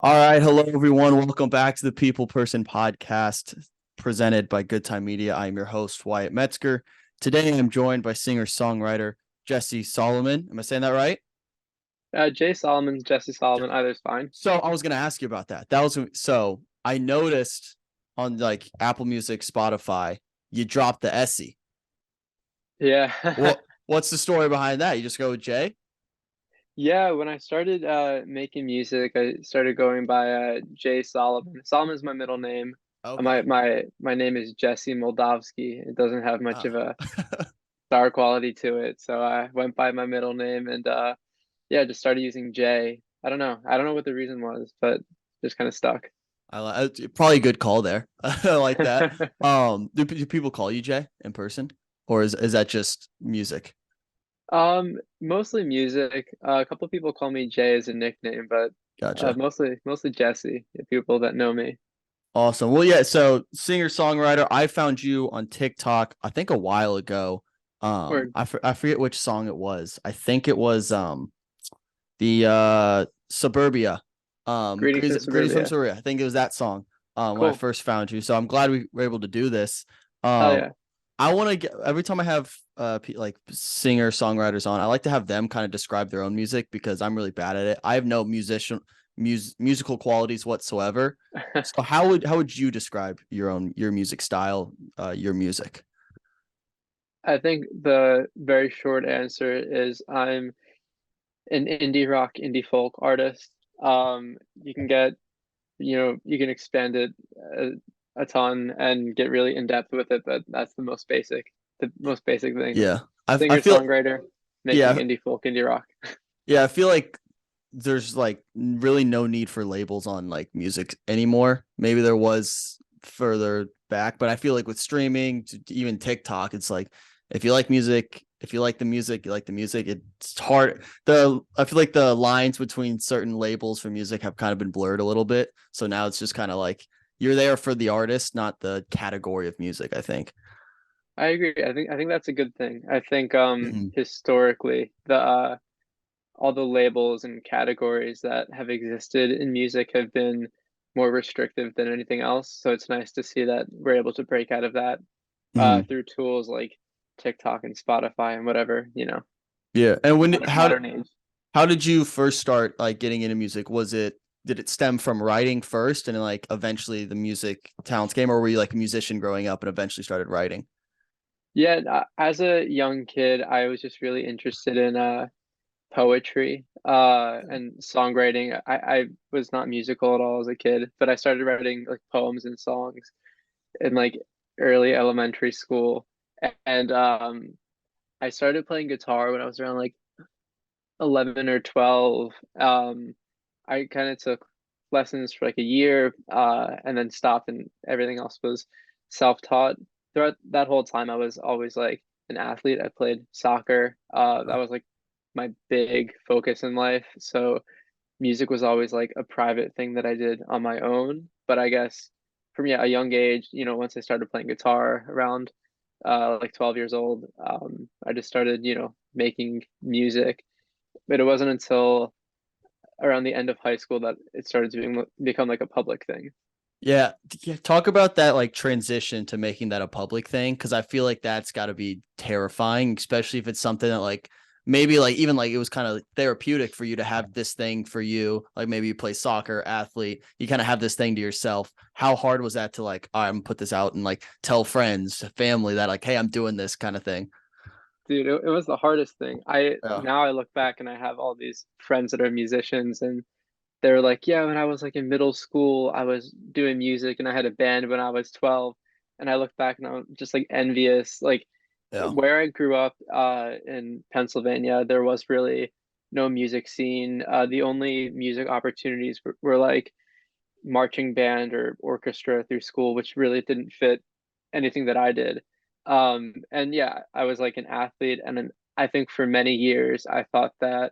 All right, hello everyone. Welcome back to the People Person podcast presented by Good Time Media. I'm your host Wyatt Metzger. Today I'm joined by singer-songwriter Jesse Solomon. Am I saying that right? Jay Solomon, Jesse Je- Solomon, either's fine. So I was going to ask you about that. So I noticed on like Apple Music, Spotify, you dropped the Essie. Yeah. What's the story behind that? You just go with Jay? Yeah, when I started making music, I started going by Jay Solomon. Solomon's my middle name. Okay. My name is Jesse Moldavsky. It doesn't have much Oh. of a star quality to it, so I went by my middle name and yeah, just started using Jay. I don't know. I don't know what the reason was, but just kind of stuck. Probably a good call there. I like that. Do people call you Jay in person, or is that just music? Mostly music. A couple of people call me Jay as a nickname, but Gotcha. mostly Jesse, the people that know me. Awesome. Well, yeah. So singer songwriter, I found you on TikTok. I think a while ago. Word. I forget which song it was. I think it was the Suburbia. Greetings from Greetings from Suburbia. Suburbia. I think it was that song. When I Cool. first found you. So I'm glad we were able to do this. Hell Um, yeah. I want to get every time I have like singer songwriters on, I like to have them kind of describe their own music because I'm really bad at it. I have no musical qualities whatsoever. So how would you describe your music style, your music? I think the very short answer is I'm an indie rock, indie folk artist. You can get, you can expand it a ton and get really in depth with it, but that's the most basic thing. Yeah, I Singer feel songwriter making yeah indie folk, indie rock. yeah I feel like there's like really no need for labels on like music anymore. Maybe there was further back, but I feel like with streaming, even TikTok, it's like if you like music, if you like the music, you like the music. It's hard. The I feel like the lines between certain labels for music have kind of been blurred a little bit. So now it's just kind of like you're there for the artist, not the category of music, I think. I agree. I think that's a good thing. I think Mhm. historically the all the labels and categories that have existed in music have been more restrictive than anything else. So it's nice to see that we're able to break out of that Mhm. through tools like TikTok and Spotify and whatever, Yeah. And modern age. how did you first start like getting into music? Did it stem from writing first and like eventually the music talents came, or were you like a musician growing up and eventually started writing? Yeah, as a young kid, I was just really interested in poetry and songwriting. I was not musical at all as a kid, but I started writing like poems and songs in like early elementary school. And I started playing guitar when I was around like 11 or 12. I kind of took lessons for like a year and then stopped, and everything else was self-taught. Throughout that whole time, I was always like an athlete. I played soccer. That was like my big focus in life. So music was always like a private thing that I did on my own. But I guess from yeah, a young age, once I started playing guitar around like 12 years old, I just started, making music. But it wasn't until around the end of high school that it started to become like a public thing. Yeah, yeah, talk about that like transition to making that a public thing because I feel like that's got to be terrifying, especially if it's something that like maybe like even like it was kind of therapeutic for you to have this thing for you. Like maybe you play soccer, athlete, you kind of have this thing to yourself. How hard was that to like, all right, I'm gonna put this out and like tell friends, family that like, hey, I'm doing this kind of thing? Dude, it was the hardest thing. I Yeah. now I look back and I have all these friends that are musicians, and they're like, yeah, when I was like in middle school, I was doing music and I had a band when I was 12. And I look back and I'm just like envious. Like Yeah. where I grew up in Pennsylvania, there was really no music scene. The only music opportunities were like marching band or orchestra through school, which really didn't fit anything that I did. And yeah, I was like an athlete, and then I think for many years I thought that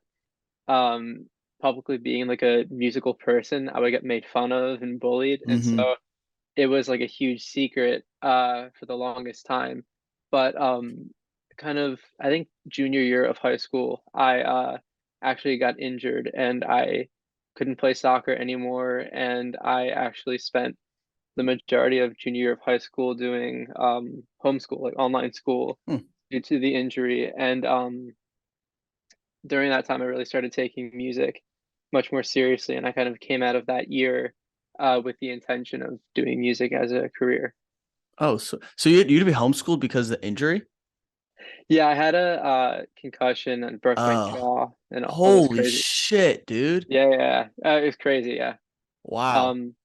um, publicly being like a musical person, I would get made fun of and bullied, and Mm-hmm. so it was like a huge secret for the longest time. But kind of, I think junior year of high school, I actually got injured and I couldn't play soccer anymore, and I actually spent the majority of junior year of high school doing homeschool, like online school, Hmm. due to the injury. And during that time, I really started taking music much more seriously, and I kind of came out of that year with the intention of doing music as a career. Oh, so you'd be homeschooled because of the injury? Yeah, I had a concussion and broke my Oh, jaw and all this holy crazy. shit, dude. Yeah, yeah, it was crazy. Yeah. Wow. Um,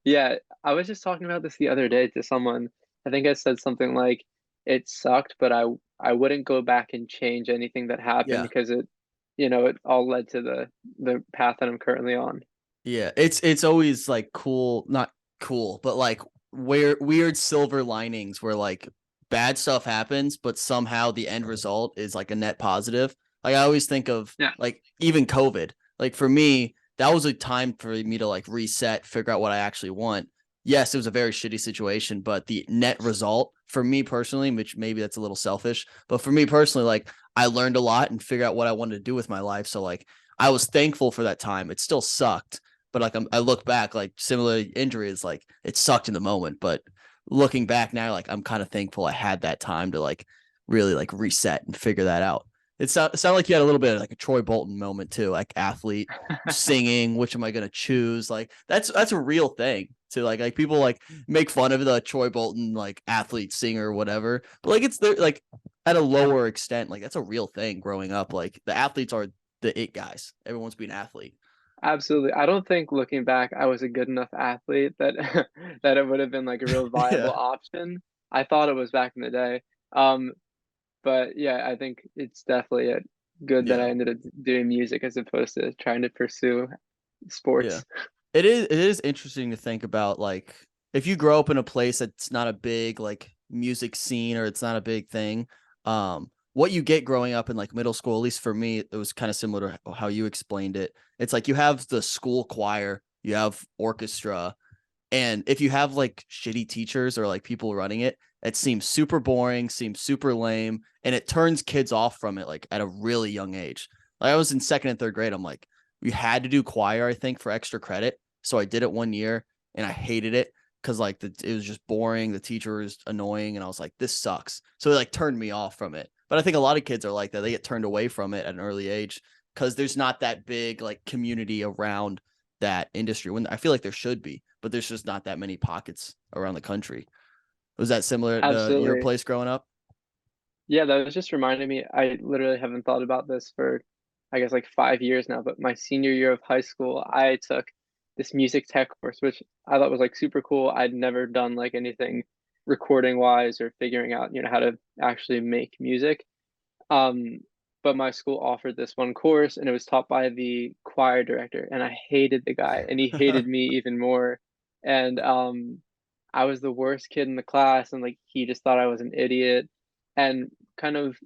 yeah, I was just talking about this the other day to someone. I think I said something like, "It sucked, but I wouldn't go back and change anything that happened Yeah. because it all led to the path that I'm currently on." Yeah. It's always like cool, not cool, but like weird silver linings where like bad stuff happens, but somehow the end result is like a net positive. Like I always think of Yeah. like even COVID. Like for me, that was a time for me to like reset, figure out what I actually want. Yes, it was a very shitty situation, but the net result for me personally, which maybe that's a little selfish, but for me personally, like I learned a lot and figured out what I wanted to do with my life. So like I was thankful for that time. It still sucked, but like I look back, like similar injuries, like it sucked in the moment, but looking back now, like I'm kind of thankful I had that time to like really like reset and figure that out. It sounded like you had a little bit of like a Troy Bolton moment too, like athlete singing, which am I gonna choose? Like that's a real thing to like people like make fun of the Troy Bolton like athlete singer or whatever, but like it's there like at a lower extent, like that's a real thing growing up. Like the athletes are the it guys. Everyone's being an athlete. Absolutely. I don't think looking back, I was a good enough athlete that that it would have been like a real viable Yeah. option. I thought it was back in the day. Um, but yeah, I think it's definitely good that Yeah. I ended up doing music as opposed to trying to pursue Yeah. sports. It is interesting to think about like if you grow up in a place that's not a big like music scene or it's not a big thing, what you get growing up in like middle school, at least for me, it was kind of similar to how you explained it. It's like you have the school choir, you have orchestra, and if you have like shitty teachers or like people running it, it seems super boring, seems super lame, and it turns kids off from it like at a really young age. Like I was in second and third grade. I'm like, we had to do choir, I think, for extra credit. So I did it one year and I hated it because like it was just boring. The teacher was annoying, and I was like, this sucks. So it like turned me off from it. But I think a lot of kids are like that. They get turned away from it at an early age because there's not that big like community around that industry when I feel like there should be, but there's just not that many pockets around the country. Was that similar to your Absolutely. place growing up? Yeah, that was just reminding me. I literally haven't thought about this for, I guess, like 5 years now. But my senior year of high school, I took this music tech course, which I thought was like super cool. I'd never done like anything recording wise or figuring out, how to actually make music. Um, but my school offered this one course, and it was taught by the choir director, and I hated the guy, and he hated me even more. And I was the worst kid in the class, and like he just thought I was an idiot. And kind of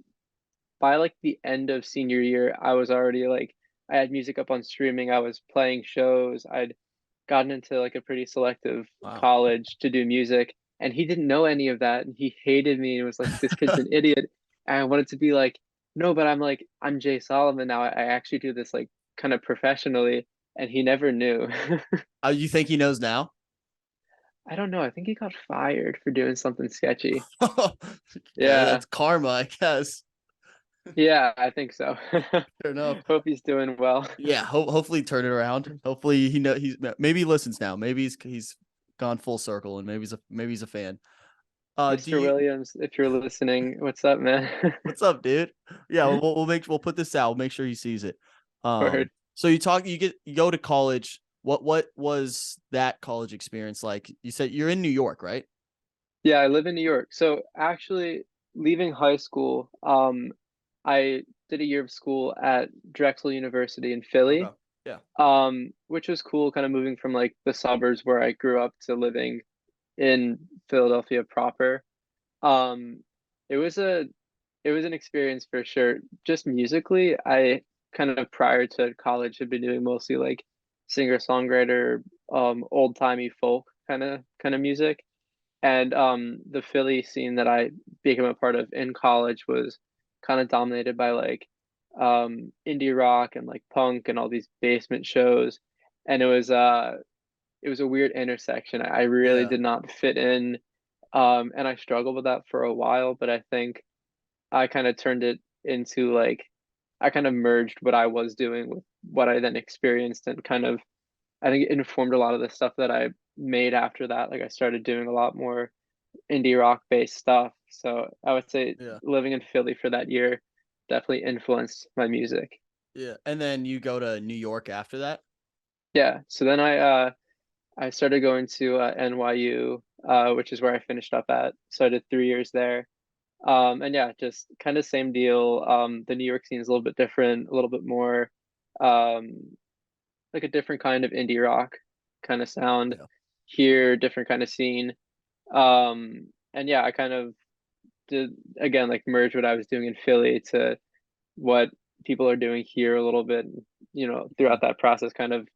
by like the end of senior year, I was already like I had music up on streaming. I was playing shows. I'd gotten into like a pretty selective Wow. college to do music, and he didn't know any of that, and he hated me and was like, "This kid's an idiot." And I wanted to be like, "No, but I'm Jay Solomon now. I actually do this like kind of professionally," and he never knew. You think he knows now? I don't know. I think he got fired for doing something sketchy. Okay, Yeah, that's karma, I guess. yeah, I think so. Fair enough. Hope he's doing well. Yeah, hopefully turn it around. Hopefully he's maybe he listens now. Maybe he's gone full circle and maybe he's a fan. Do Mr. you Williams, if you're listening, what's up, man? what's up, dude? Yeah, we'll put this out. We'll make sure he sees it. Word. So you go to college. What was that college experience like? You said you're in New York, right? Yeah, I live in New York. So actually, leaving high school, I did a year of school at Drexel University in Okay. Philly, Yeah. which was cool, kind of moving from like the suburbs where I grew up to living in Philadelphia proper. Um, it was a it was an experience for sure. Just musically, I kind of prior to college had been doing mostly like singer-songwriter, old-timey folk kind of music. And the Philly scene that I became a part of in college was kind of dominated by like indie rock and like punk and all these basement shows, and it was a weird intersection. I really Yeah. did not fit in, and I struggled with that for a while, but I think I kind of turned it into like I kind of merged what I was doing with what I then experienced, and kind of I think it informed a lot of the stuff that I made after that. Like I started doing a lot more indie rock based stuff. So I would say Yeah. living in Philly for that year definitely influenced my music. Yeah. And then you go to New York after that? Yeah. So then I started going to NYU, which is where I finished up at. So I did 3 years there. And yeah, just kind of same deal. The New York scene is a little bit different, a little bit more um, like a different kind of indie rock kind of sound Yeah. here, different kind of scene. And yeah, I kind of did again like merge what I was doing in Philly to what people are doing here a little bit. Mhm. Throughout that process, kind of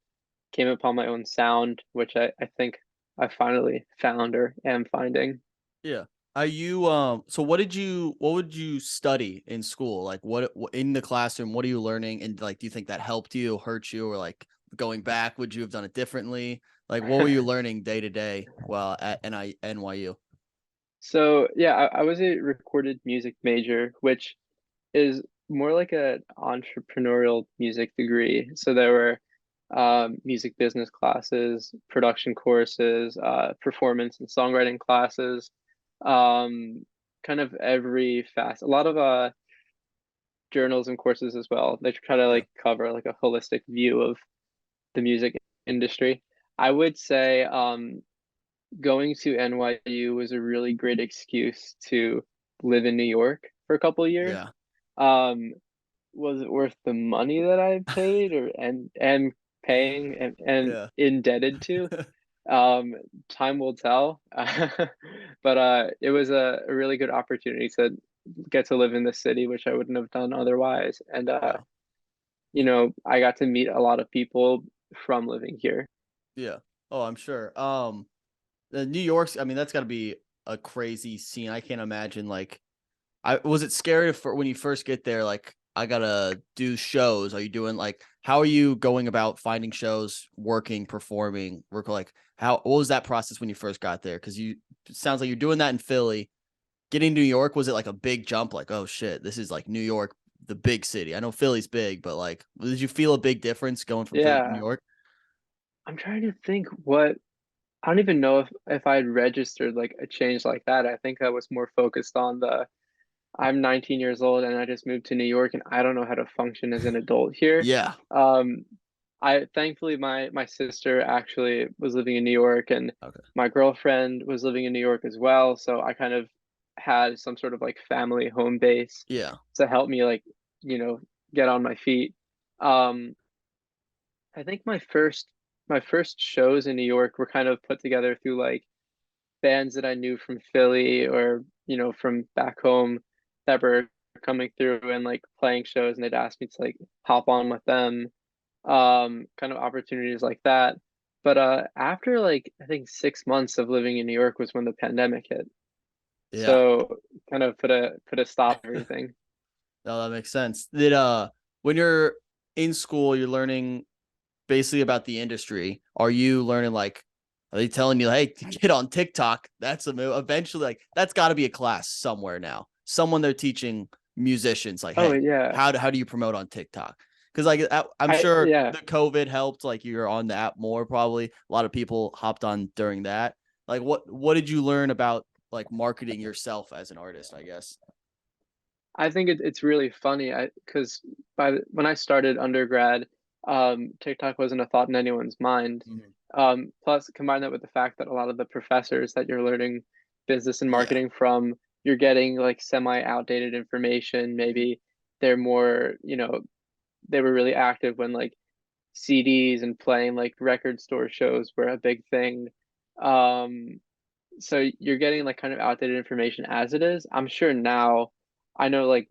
came upon my own sound, which I think I finally found or am finding. Yeah. Are you so what would you study in school? Like what in the classroom, what are you learning? And like do you think that helped you, hurt you, or like going back, would you have done it differently? Like what were you learning day to day while at NYU? So yeah, I was a recorded music major, which is more like an entrepreneurial music degree. So there were music business classes, production courses, performance and songwriting classes, um, kind of every fast, a lot of journalism courses as well. They try to Yeah. like cover like a holistic view of the music industry. I would say going to NYU was a really great excuse to live in New York for a couple of years. Yeah. Um, was it worth the money that I paid or and paying and Yeah. indebted to? Um, Time will tell. But it was a really good opportunity to get to live in the city, which I wouldn't have done otherwise. And Yeah. I got to meet a lot of people from living here. Yeah. Oh, I'm sure. The New York's, I mean, that's gotta be a crazy scene. I can't imagine like I was it scary for when you first get there, like, I gotta do shows? Are you doing like how are you going about finding shows, working, performing, like how what was that process when you first got there? Because you it sounds like you're doing that in Philly. Getting to New York, was it like a big jump? Like, oh shit, this is like New York, the big city. I know Philly's big, but like, did you feel a big difference going from Philly to New Yeah, York? I'm trying to think what I don't even know if I'd registered like a change like that. I think I was more focused on the I'm 19 years old and I just moved to New York and I don't know how to function as an adult here. Yeah. Um, I thankfully my sister actually was living in New York and Okay. my girlfriend was living in New York as well, so I kind of had some sort of like family home base Yeah. to help me like, you know, get on my feet. Um, I think my first shows in New York were kind of put together through like bands that I knew from Philly or, from back home that were coming through and like playing shows and they'd ask me to like hop on with them. Kind of opportunities like that. But after like I think 6 months of living in New York was when the pandemic hit. Yeah. So kind of put a stop to everything. No, that makes sense. Did when you're in school, you're learning basically about the industry. Are you learning like are they telling you, hey, get on TikTok? That's a move. Eventually, like that's got to be a class somewhere now. Someone they're teaching musicians, like, Oh hey, yeah. how do you promote on TikTok? Because like I'm I sure yeah. the COVID helped. Like you're on the app more probably. A lot of people hopped on during that. Like what did you learn about like marketing yourself as an artist? I guess. I think it's really funny. Because when I started undergrad, TikTok wasn't a thought in anyone's mind. Mhm. Plus, combine that with the fact that a lot of the professors that you're learning business and Yeah. marketing from, you're getting like semi outdated information. Mhm. Maybe they're more, they were really active when like CDs and playing like record store shows were a big thing. Um, so you're getting like kind of outdated information as it is. I'm sure now. I know like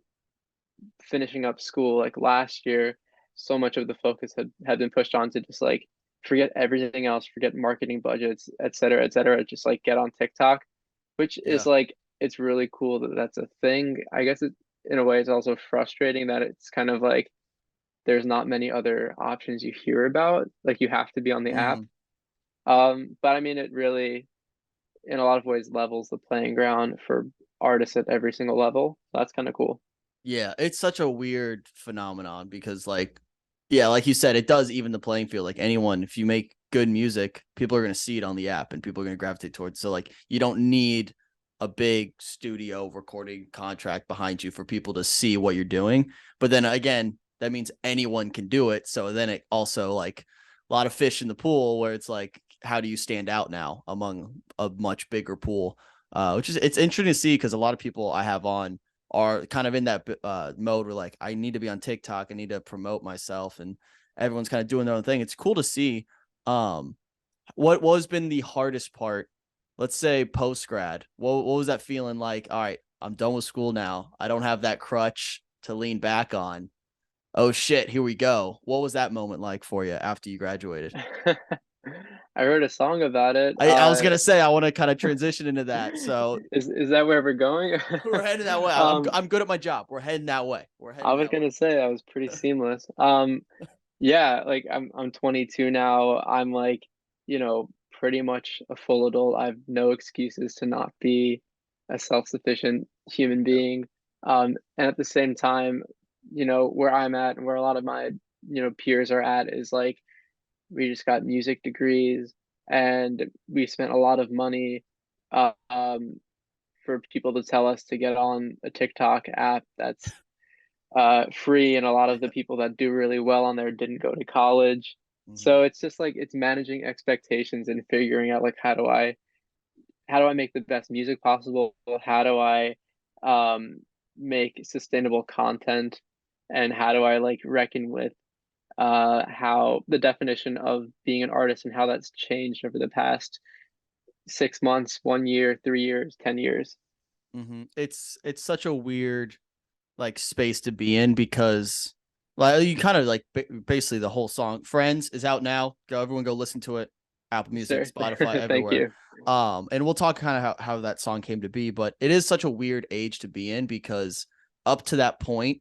finishing up school like last year, so much of the focus had been pushed on to just like forget everything else, forget marketing budgets, et cetera, just like get on TikTok, which is Yeah. like it's really cool that that's a thing. I guess in a way it's also frustrating that it's kind of like there's not many other options you hear about. Like you have to be on the app. Mhm. But I mean, it really, in a lot of ways, levels the playing ground for artists at every single level. That's kind of cool. Yeah, it's such a weird phenomenon because like yeah, like you said, it does even the playing field. Like anyone, if you make good music, people are gonna see it on the app and people are gonna gravitate towards. So like you don't need a big studio recording contract behind you for people to see what you're doing. But then again, that means anyone can do it. So then it also like a lot of fish in the pool where it's like, how do you stand out now among a much bigger pool? Which is it's interesting to see because a lot of people I have on are kind of in that mode where like I need to be on TikTok, I need to promote myself, and everyone's kind of doing their own thing. It's cool to see. Um, what was been the hardest part? Let's say post grad. What was that feeling like? All right, I'm done with school now. I don't have that crutch to lean back on. Oh shit, here we go. What was that moment like for you after you graduated? I wrote a song about it. I was gonna say I want to kind of transition into that. So Is that where we're going? we're heading that way. Um, I'm good at my job. We're heading that way. We're I heading was that way. gonna say that was pretty seamless. Yeah, like I'm 22 now. I'm like, pretty much a full adult. I have no excuses to not be a self-sufficient human Yeah. being. And at the same time, where I'm at and where a lot of my, peers are at is like we just got music degrees and we spent a lot of money uh, um, for people to tell us to get on a TikTok app that's free, and a lot of the Yeah. people that do really well on there didn't go to college. Mhm. So it's just like it's managing expectations and figuring out like how do I make the best music possible? How do I um, make sustainable content? And how do I like reckon with how the definition of being an artist and how that's changed over the past 6 months, 1 year, 3 years, 10 years. It's such a weird like space to be in because like you kind of like basically the whole song Friends is out now. Go everyone go listen to it. Apple Music, Sir, Spotify, thank everywhere. you. And we'll talk kind of how that song came to be, but it is such a weird age to be in because up to that point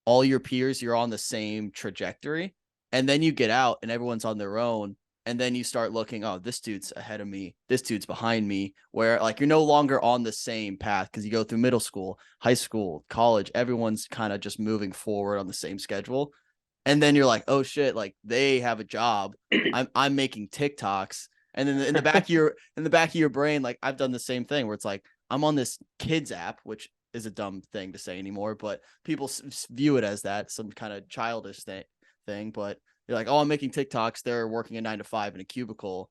all your peers, you're on the same trajectory. And then you get out and everyone's on their own. And then you start looking, oh, this dude's ahead of me. This dude's behind me. Where like you're no longer on the same path because you go through middle school, high school, college. Everyone's kind of just moving forward on the same schedule. And then you're like, oh shit, like they have a job. I'm making TikToks. And then in the back of your brain, like I've done the same thing where it's like I'm on this kids app, which is a dumb thing to say anymore, but people view it as that some kind of childish thing. But you're like, oh, I'm making TikToks. They're working a 9 to 5 in a cubicle.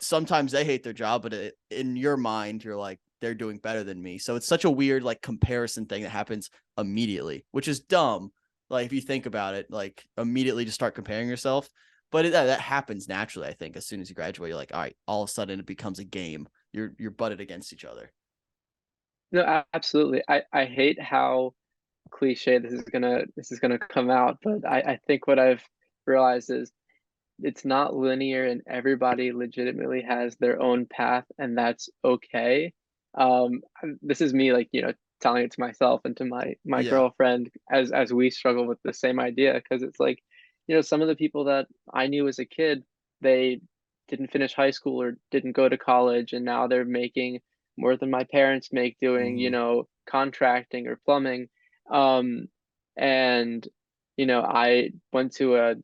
Sometimes they hate their job, but in your mind, you're like, they're doing better than me. So it's such a weird like comparison thing that happens immediately, which is dumb. Like if you think about it, like immediately just start comparing yourself. But that happens naturally, I think. As soon as you graduate, you're like, all right, all of a sudden it becomes a game. You're butted against each other. No, absolutely. I hate how cliche this is gonna come out, but I think what I've realized is it's not linear and everybody legitimately has their own path and that's okay. This is me like, telling it to myself and to my Yeah. girlfriend as we struggle with the same idea because it's like, some of the people that I knew as a kid, they didn't finish high school or didn't go to college and now they're making more than my parents make doing, Mm-hmm. contracting or plumbing. Um, and I went to a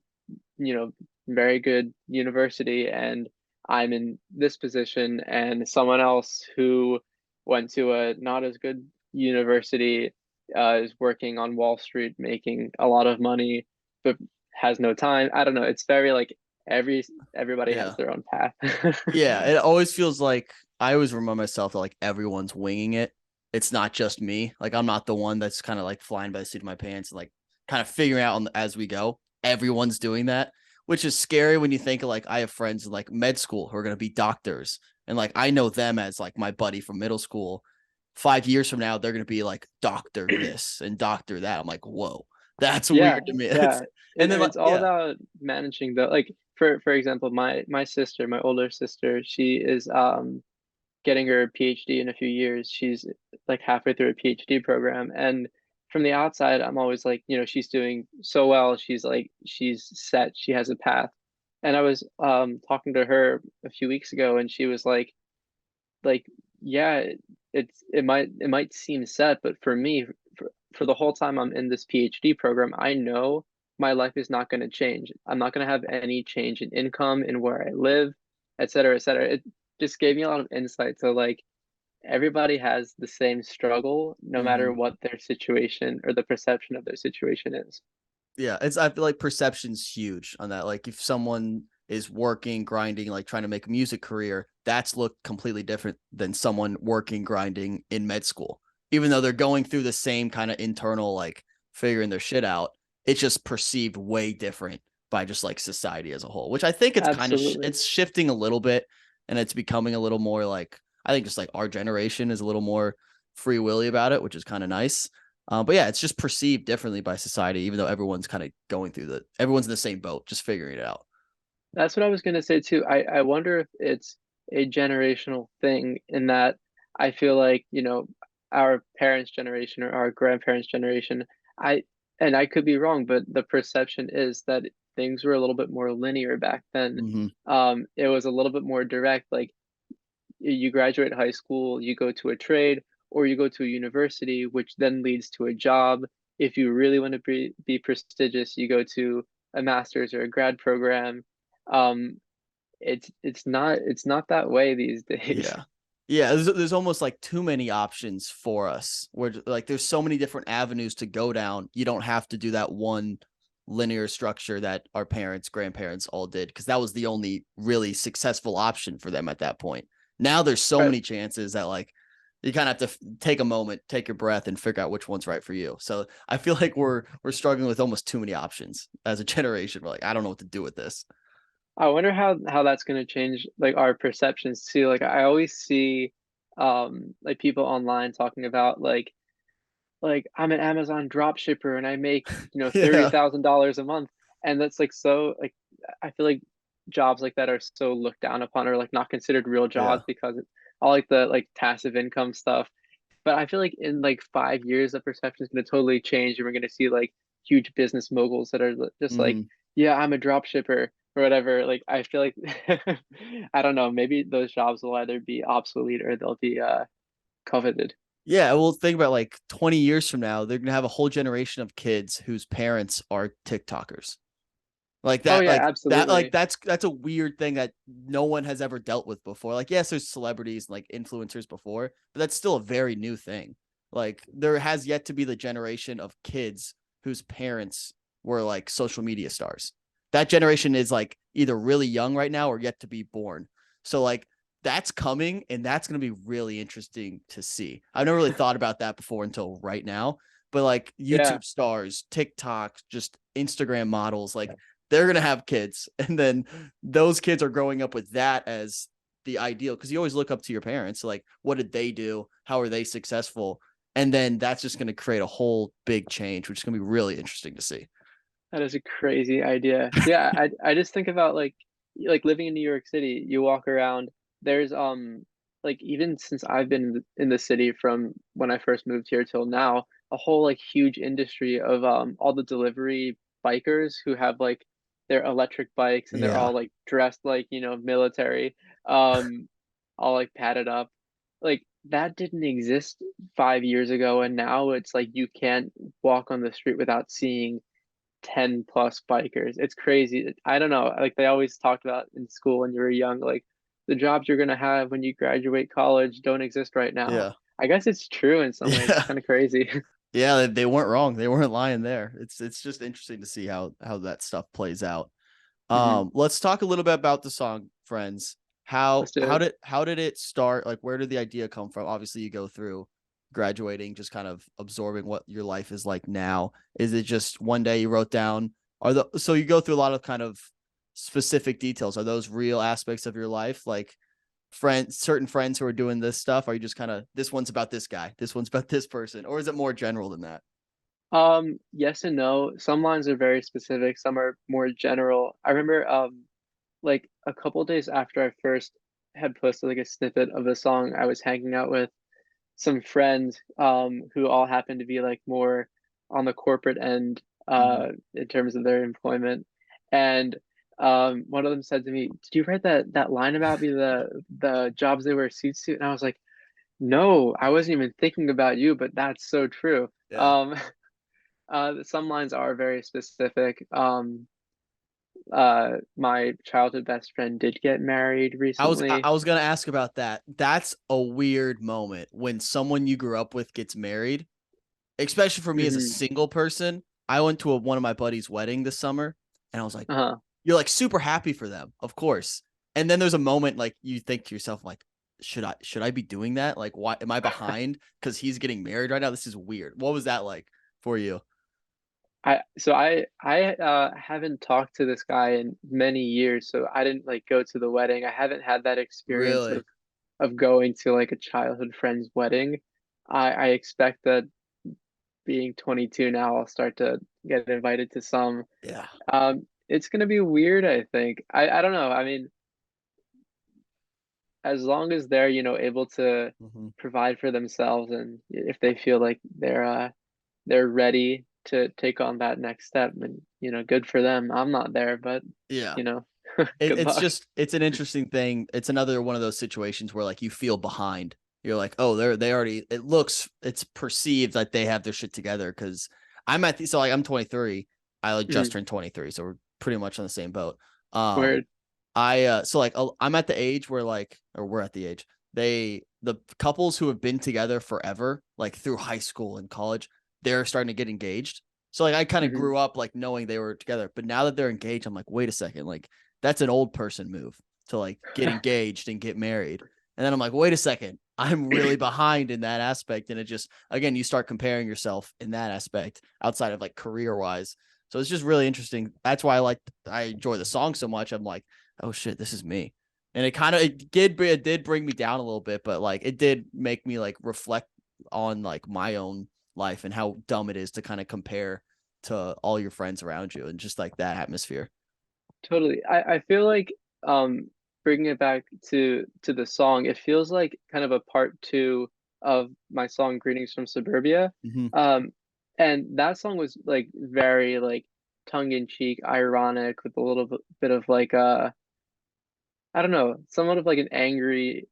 you know, very good university and I'm in this position and someone else who went to a not as good university is working on Wall Street making a lot of money but has no time. I don't know. It's very like everybody has Yeah. their own path. Yeah. It always feels like I always remind myself that like everyone's winging it. It's not just me. Like I'm not the one that's kind of like flying by the seat of my pants and like kind of figuring out as we go. Everyone's doing that, which is scary when you think of like I have friends in like med school who are going to be doctors. And like I know them as like my buddy from middle school. 5 years from now, they're going to be like doctor this and doctor that. I'm like, whoa, that's Yeah, weird to me. yeah. And then And like, it's all yeah. about managing the like for example, my sister, my older sister, she is getting her PhD in a few years. She's like halfway through a PhD program, and from the outside, I'm always like, she's doing so well. She's like, she's set, she has a path. And I was talking to her a few weeks ago, and she was like, yeah, it might seem set, but for me, for the whole time I'm in this PhD program, I know my life is not going to change. I'm not going to have any change in income, in where I live, et cetera, et cetera. It just gave me a lot of insight to like everybody has the same struggle, no matter Mhm. what their situation or the perception of their situation is. Yeah, it's I feel like perception's huge on that. Like if someone is working, grinding, like trying to make a music career, that's looked completely different than someone working, grinding in med school. Even though they're going through the same kind of internal like figuring their shit out, it's just perceived way different by just like society as a whole, which I think it's kind of Absolutely. it's shifting a little bit and it's becoming a little more like I think just like our generation is a little more free willy about it, which is kind of nice. But yeah, it's just perceived differently by society, even though everyone's kind of going through everyone's in the same boat, just figuring it out. That's what I was going to say too. I wonder if it's a generational thing, in that I feel like, our parents' generation or our grandparents' generation, I and I could be wrong, but the perception is that things were a little bit more linear back then. Mm-hmm. It was a little bit more direct. Like you graduate high school, you go to a trade, or you go to a university, which then leads to a job. If you really want to be prestigious, you go to a master's or a grad program. Um, it's not that way these days. Yeah. Yeah, there's almost like too many options for us. Where like there's so many different avenues to go down. You don't have to do that one linear structure that our parents, grandparents all did because that was the only really successful option for them at that point. Now there's so Right. many chances that like you kind of have to take a moment, take your breath, and figure out which one's right for you. So I feel like we're struggling with almost too many options as a generation. We're like, I don't know what to do with this. I wonder how that's going to change like our perceptions too. Like I always see like people online talking about like I'm an Amazon drop shipper and I make, Yeah, $30,000 a month. And that's like so like I feel like jobs like that are so looked down upon, or like not considered real yeah, jobs, because it's all like the like passive income stuff. But I feel like in like 5 years, the perception is going to totally change, and we're going to see like huge business moguls that are just like, hmm yeah, I'm a drop shipper or whatever. Like I feel like I don't know, maybe those jobs will either be obsolete or they'll be coveted. yeah. Well, think about like 20 years from now, they're gonna have a whole generation of kids whose parents are TikTokers. Like Oh that, yeah, like absolutely. that's a weird thing that no one has ever dealt with before. Like, yes, there's celebrities and like influencers before, but that's still a very new thing. Like, there has yet to be the generation of kids whose parents were like social media stars. That generation is like either really young right now or yet to be born. So like that's coming and that's going to be really interesting to see. I've never really thought about that before until right now. But like Yeah, YouTube stars, TikTok, just Instagram models, like they're going to have kids. And then those kids are growing up with that as the ideal because you always look up to your parents. Like, what did they do? How are they successful? And then that's just going to create a whole big change, which is going to be really interesting to see. that is a crazy idea. Yeah, I just think about like living in New York City, you walk around, there's like even since I've been in the city from when I first moved here till now, a whole like huge industry of all the delivery bikers who have like their electric bikes, and they're Yeah. all like dressed like, military, um all like padded up. Like that didn't exist 5 years ago, and now it's like you can't walk on the street without seeing 10 plus bikers. It's crazy. I don't know. Like they always talked about in school when you were young, like the jobs you're gonna have when you graduate college don't exist right now. Yeah. I guess it's true in some ways. It's Yeah. kind of crazy. Yeah. They weren't wrong. They weren't lying there. It's just interesting to see how that stuff plays out. Hmm. Let's talk a little bit about the song Friends. Let's do it. How did it start? Like where did the idea come from? Obviously you go through graduating, just kind of absorbing what your life is like now. Is it just one day you wrote down are the so you go through a lot of kind of specific details. Are those real aspects of your life? Like friends, certain friends who are doing this stuff? Are you just kind of this one's about this guy, this one's about this person, or is it more general than that? Yes and no. Some lines are very specific, some are more general. I remember like a couple days after I first had posted like a snippet of the song, I was hanging out with some friends who all happened to be like more on the corporate end Mhm. in terms of their employment. And one of them said to me, "Did you write that line about me, the jobs they wear suits to?" And I was like, "No, I wasn't even thinking about you, but that's so true." Yeah. Some lines are very specific. My childhood best friend did get married I recently. was gonna ask about that. That's a weird moment when someone you grew up with gets married, especially for me as a Hmm. single person. I went to one of my buddy's wedding this summer, and I was like, Uh-huh. you're like super happy for them, of course. And then there's a moment like you think to yourself, like, should I be doing that? Like, why am I behind because he's getting married right now? This is weird. What was that like for you? I haven't talked to this guy in many years, so I didn't like go to the wedding. I haven't had that experience Really? of going to like a childhood friend's wedding. I expect that being 22 now, I'll start to get invited to some. Yeah. It's gonna be weird, I think. I don't know. I mean, as long as they're, able to Hmm. provide for themselves and if they feel like they're ready to take on that next step and good for them. I'm not there, but Yeah. you know, good It's luck. just it's an interesting thing. It's another one of those situations where like you feel behind. You're like, oh, they already. It's perceived that they have their shit together because I'm at the so like I'm 23. I like just Mhm. turned 23, so we're pretty much on the same boat. Um, Word. I so like I'm at the age where like or we're at the age the couples who have been together forever, like through high school and college, they're starting to get engaged. So like I kind of Hmm. grew up like knowing they were together, but now that they're engaged, I'm like, wait a second, like that's an old person move to like get engaged and get married. And then I'm like, wait a second, I'm really behind in that aspect. And it just again, you start comparing yourself in that aspect outside of like career wise. So it's just really interesting. That's why I enjoy the song so much. I'm like, oh shit, this is me. And it did bring me down a little bit, but like it did make me like reflect on like my own life and how dumb it is to kind of compare to all your friends around you and just like that atmosphere. Totally. I feel like um bringing it back to the song, it feels like kind of a part two of my song Greetings from Suburbia. Mm-hmm. Um and that song was like very like tongue in cheek, ironic with a little bit of like I don't know, somewhat of like an angry,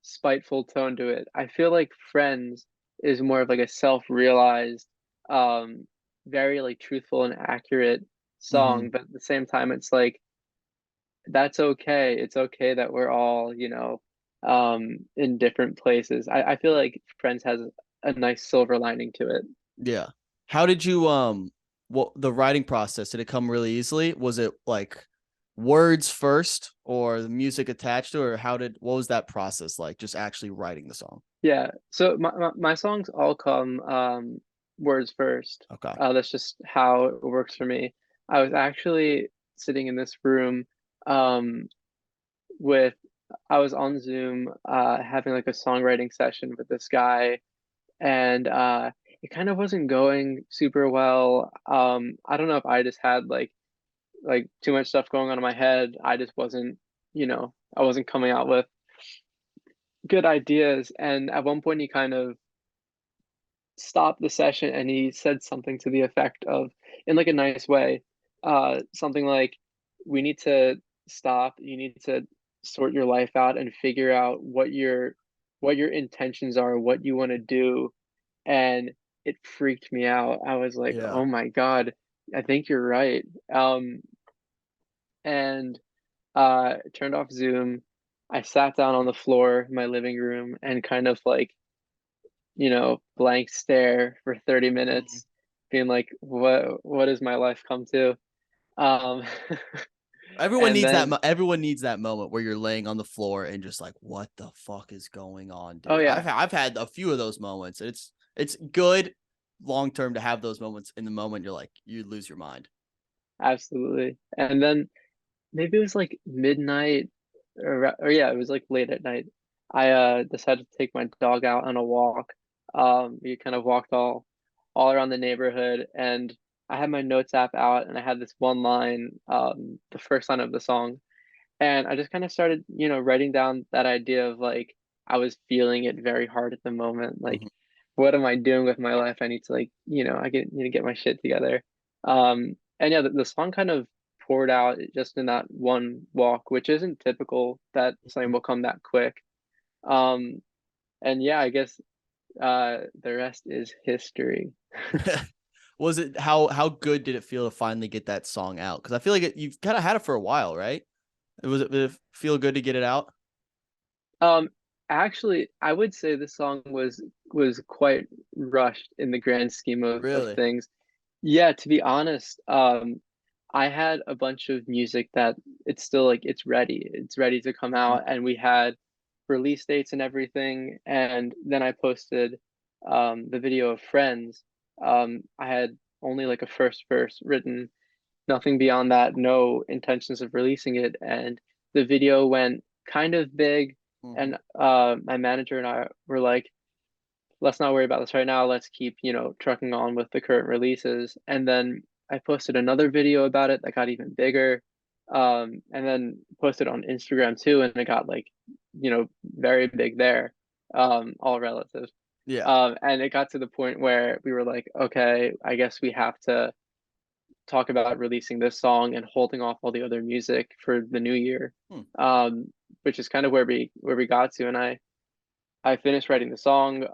spiteful tone to it. I feel like Friends is more of like a self-realized, um, very like truthful and accurate Mm-hmm. song, but at the same time, it's like that's okay. It's okay that we're all, in different places. I feel like Friends has a nice silver lining to it. Yeah. How did you what the writing process, did it come really easily? Was it like words first or the music attached to it, or what was that process like just actually writing the song? Yeah, so my songs all come words first. Okay. That's just how it works for me. I was actually sitting in this room um with I was on Zoom having like a songwriting session with this guy and it kind of wasn't going super well. I don't know if I just had like too much stuff going on in my head. I just wasn't, I wasn't coming out with good ideas and at one point he kind of stopped the session and he said something to the effect of, in like a nice way, something like, "We need to stop. You need to sort your life out and figure out what your intentions are, what you want to do." And it freaked me out. I was like, Yeah. "Oh my God, I think you're right." And turned off Zoom. I sat down on the floor in my living room and kind of like blank stare for 30 Mhm. minutes, being like, what has my life come to? Um, and then, Everyone needs that moment where you're laying on the floor and just like, what the fuck is going on, oh dude? yeah, I've had a few of those moments. It's good long term to have those moments. In the moment you're like you lose your mind. absolutely. And then maybe it was like midnight or yeah, it was like late at night. I decided to take my dog out on a walk. We kind of walked all around the neighborhood and I had my notes app out and I had this one line, the first line of the song. And I just kind of started, writing down that idea of like I was feeling it very hard at the moment. Like Mhm. what am I doing with my life? I need to like, need to get my shit together. And yeah, the song kind of poured out just in that one walk, which isn't typical that something will come that quick. Um, and yeah, I guess the rest is history. Was it how good did it feel to finally get that song out? Because I feel like you've kind of had it for a while, right? Did it feel good to get it out? Um, Actually, I would say the song was quite rushed in the grand scheme of Really? things. Yeah, to be honest, I had a bunch of music that it's still like it's ready to come Mhm. out, and we had release dates and everything. And then I posted the video of Friends. I had only like a first verse written, nothing beyond that, no intentions of releasing it. And the video went kind of big, Mhm. and my manager and I were like, let's not worry about this right now. Let's keep, trucking on with the current releases. And then I posted another video about it that got even bigger. And then posted on Instagram too, and it got like, very big there. All relative. Yeah. And it got to the point where we were like, okay, I guess we have to talk about releasing this song and holding off all the other music for the new year. Hmm. Which is kind of where we got to. And I finished writing the song.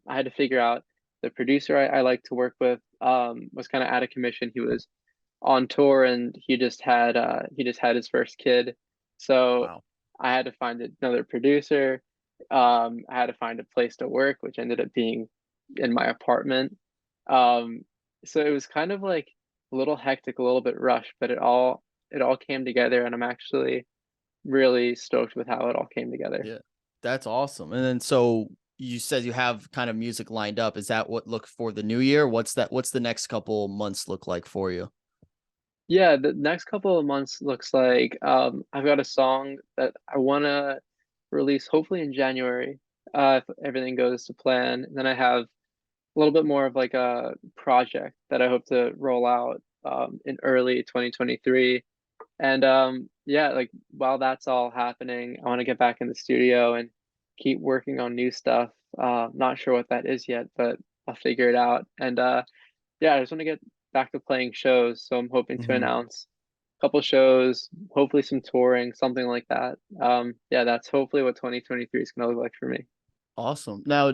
I had to figure out the producer I like to work with was kind of out of commission. He was on tour, and he just had his first kid. So Wow. I had to find another producer. I had to find a place to work, which ended up being in my apartment. Um, so it was kind of like a little hectic, a little bit rushed, but it all came together, and I'm actually really stoked with how it all came together. Yeah. That's awesome. And then so you said you have kind of music lined up. Is that what look for the new year? What's the next couple months look like for you? Yeah, the next couple of months looks like I've got a song that I want to release hopefully in January, if everything goes to plan. And then I have a little bit more of like a project that I hope to roll out in early 2023. And yeah, like while that's all happening, I want to get back in the studio and keep working on new stuff. Not sure what that is yet, but I'll figure it out. And yeah, I just want to get back to playing shows, so I'm hoping to Mhm. announce a couple shows, hopefully some touring, something like that. Yeah, that's hopefully what 2023 is gonna look like for me. Awesome. Now,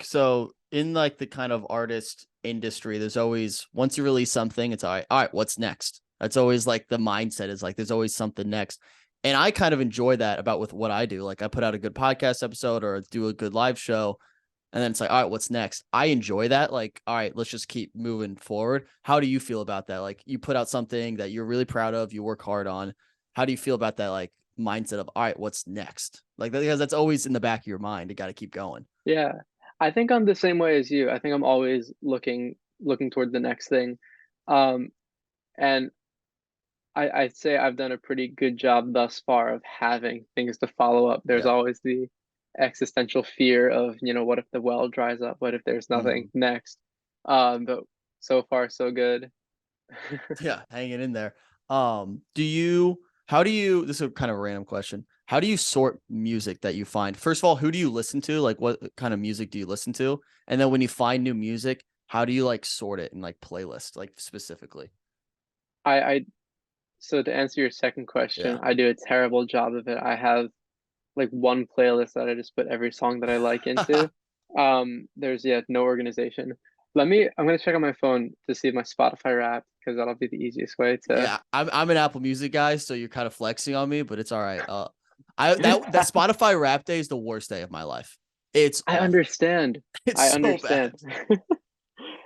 so in like the kind of artist industry, there's always once you release something, it's all right, what's next? That's always like the mindset is like there's always something next. And I kind of enjoy that about with what I do. Like I put out a good podcast episode or do a good live show, and then it's like, all right, what's next? I enjoy that. Like, all right, let's just keep moving forward. How do you feel about that? Like you put out something that you're really proud of, you work hard on. How do you feel about that like mindset of all right, what's next? Like because that's always in the back of your mind. You got to keep going. Yeah, I think I'm the same way as you. I think I'm always looking toward the next thing. Um, and I'd say I've done a pretty good job thus far of having things to follow up. There's Yeah. always the existential fear of, what if the well dries up? What if there's nothing Mhm. next? But so far so good. Yeah, hanging in there. Do you how do you this is a kind of a random question. How do you sort music that you find? First of all, who do you listen to? Like what kind of music do you listen to? And then when you find new music, how do you like sort it in like playlist, like specifically? I So to answer your second question, Yeah. I do a terrible job of it. I have like one playlist that I just put every song that I like into. There's no organization. I'm gonna check on my phone to see my Spotify Wrapped, because that'll be the easiest way to. Yeah, I'm an Apple Music guy, so you're kind of flexing on me, but it's all right. I that Spotify rap day is the worst day of my life. It's I awful. understand. It's I so understand. bad.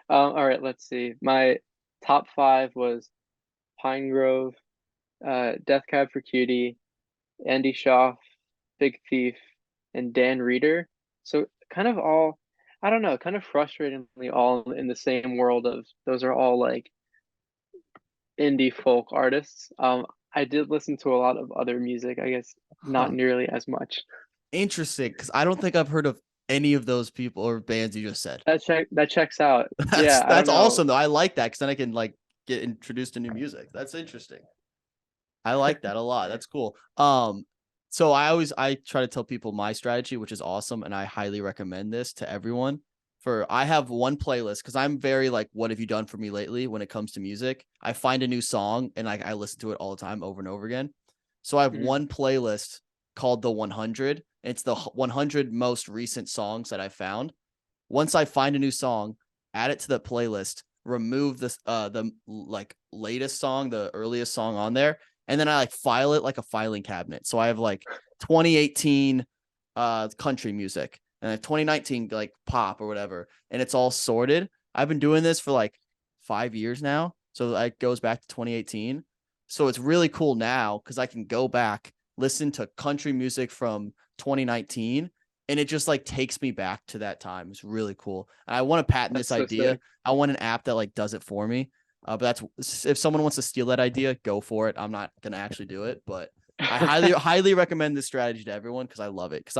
All right, let's see. My top five was Pine Grove, Death Cab for Cutie, Andy Schaaf, Big Thief, and Dan Reeder. So kind of all, I don't know, kind of frustratingly all in the same world of those are all like indie folk artists. I did listen to a lot of other music, I guess not Huh. nearly as much. Interesting, because I don't think I've heard of any of those people or bands you just said. That checks out. That's Yeah, I that's don't know. awesome though. I like that because then I can like get introduced to new music. That's interesting. I like that a lot. That's cool. So I try to tell people my strategy, which is awesome, and I highly recommend this to everyone. I have one playlist because I'm very like, what have you done for me lately when it comes to music? I find a new song and like I listen to it all the time over and over again. So I have Mhm. one playlist called the 100. It's the 100 most recent songs that I found. Once I find a new song, add it to the playlist, remove the like latest song, the earliest song on there, and then I like file it like a filing cabinet. So I have like 2018 country music and like 2019 like pop or whatever, and it's all sorted. I've been doing this for like 5 years now, so it goes back to 2018. So it's really cool now because I can go back, listen to country music from 2019, and it just like takes me back to that time. It's really cool. And I want to patent this That's so idea. sick. I want an app that like does it for me. But that's if someone wants to steal that idea, go for it. I'm not gonna actually do it, but I highly recommend this strategy to everyone because I love it. Because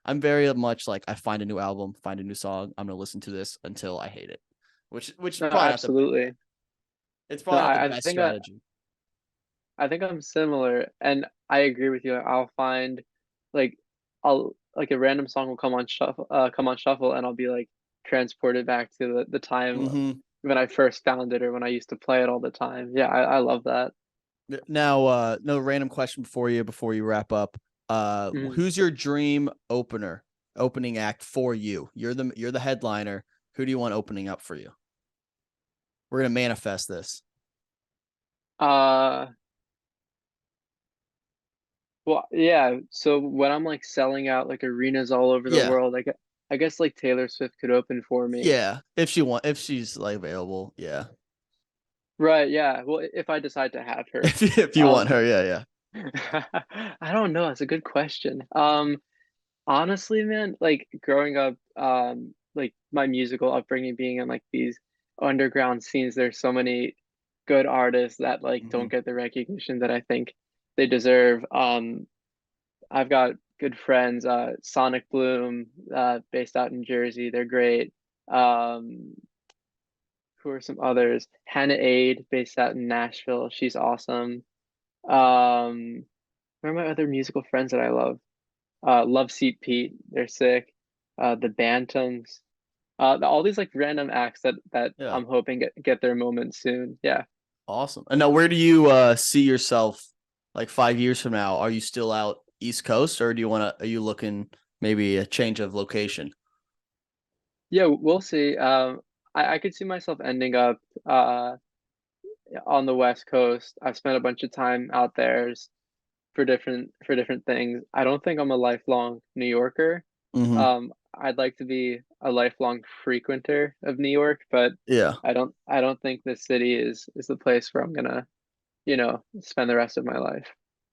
I'm very much like I find a new album, find a new song, I'm gonna listen to this until I hate it. Which is No, probably not the absolutely. it's No, probably not the I best think strategy. I think I'm similar, and I agree with you. I'll find like I'll like a random song will come on shuffle, and I'll be like transported back to the time Mm-hmm. when I first found it or when I used to play it all the time. Yeah, I love that. Now, no random question for you before you wrap up. Mm. Who's your dream opening act for you? You're the headliner. Who do you want opening up for you? We're gonna manifest this. Uh, well, yeah. So when I'm like selling out like arenas all over the Yeah, world, I guess like Taylor Swift could open for me. yeah. If she's like available, yeah. Right, yeah. Well, if I decide to have her. If you want Um, her, yeah, yeah. I don't know. It's a good question. Honestly, man, like growing up, like my musical upbringing being in like these underground scenes, there's so many good artists that like Mm-hmm. don't get the recognition that I think they deserve. I've got good friends, Sonic Bloom, based out in Jersey. They're great. Um, who are some others? Hannah Aid, based out in Nashville. She's awesome. Um, who are my other musical friends that I love? Love Seat Pete, they're sick. The Bantams, all these like random acts that Yeah, I'm hoping get their moment soon. Yeah, awesome. And now, where do you see yourself like 5 years from now? Are you still out East Coast, or do you want to? Are you looking maybe a change of location? yeah, we'll see. I could see myself ending up on the West Coast. I've spent a bunch of time out there for different things. I don't think I'm a lifelong New Yorker. Mm-hmm. I'd like to be a lifelong frequenter of New York, but Yeah. I don't think this city is the place where I'm gonna, spend the rest of my life.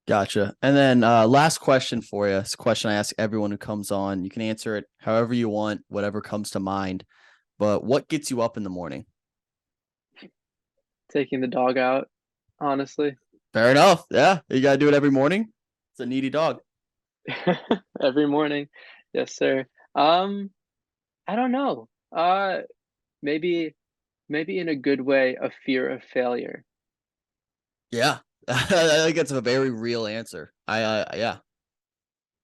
Gotcha. And then last question for you. It's a question I ask everyone who comes on. You can answer it however you want, whatever comes to mind. But what gets you up in the morning? Taking the dog out, honestly. Fair enough. Yeah. You gotta do it every morning. It's a needy dog. Every morning. Yes, sir. Um, I don't know. Maybe maybe in a good way, a fear of failure. Yeah. I think that's a very real answer. Yeah,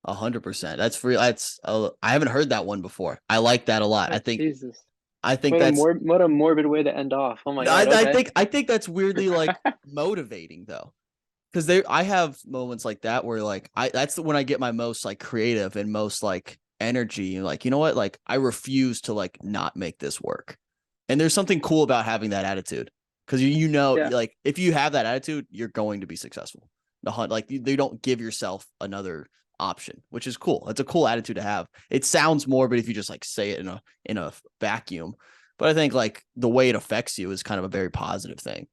100%. That's real. I haven't heard that one before. I like that a lot. Oh, Jesus. I think that's What a morbid way to end off. Oh my God. I Okay. think I think that's weirdly like motivating though. Because I have moments like that where like that's when I get my most like creative and most like energy and like you know what, like I refuse to like not make this work, and there's something cool about having that attitude because you know Yeah. like if you have that attitude you're going to be successful. The hunt like you don't give yourself another option, which is cool. It's a cool attitude to have. It sounds morbid if you just like say it in a vacuum, but I think like the way it affects you is kind of a very positive thing.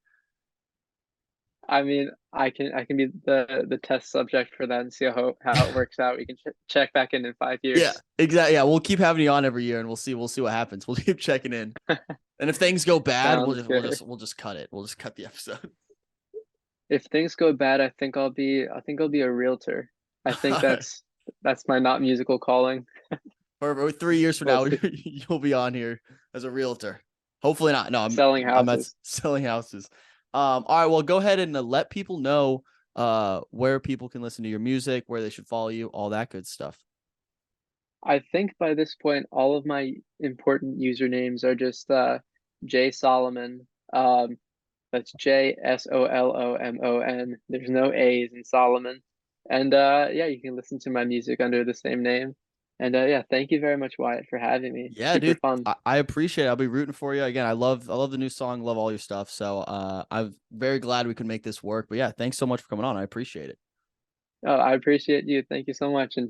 I mean, I can be the test subject for that and see how it works out. We can check back in 5 years. Yeah, exactly. Yeah, we'll keep having you on every year, and we'll see what happens. We'll keep checking in, and if things go bad, Sounds good. we'll just cut it. We'll just cut the episode. If things go bad, I think I'll be a realtor. I think All right. that's my not musical calling. For 3 years from We'll now, see. you'll be on here as a realtor. Hopefully not. No, Selling I'm not houses. selling houses. All right. Well, go ahead and let people know where people can listen to your music, where they should follow you, all that good stuff. I think by this point, all of my important usernames are just J Solomon. That's JSOLOMON. There's no A's in Solomon. And yeah, you can listen to my music under the same name. And yeah, thank you very much, Wyatt, for having me. Yeah, Super dude. fun. I appreciate it. I'll be rooting for you. Again, I love the new song, love all your stuff. So I'm very glad we could make this work. But yeah, thanks so much for coming on. I appreciate it. Oh, I appreciate you. Thank you so much. And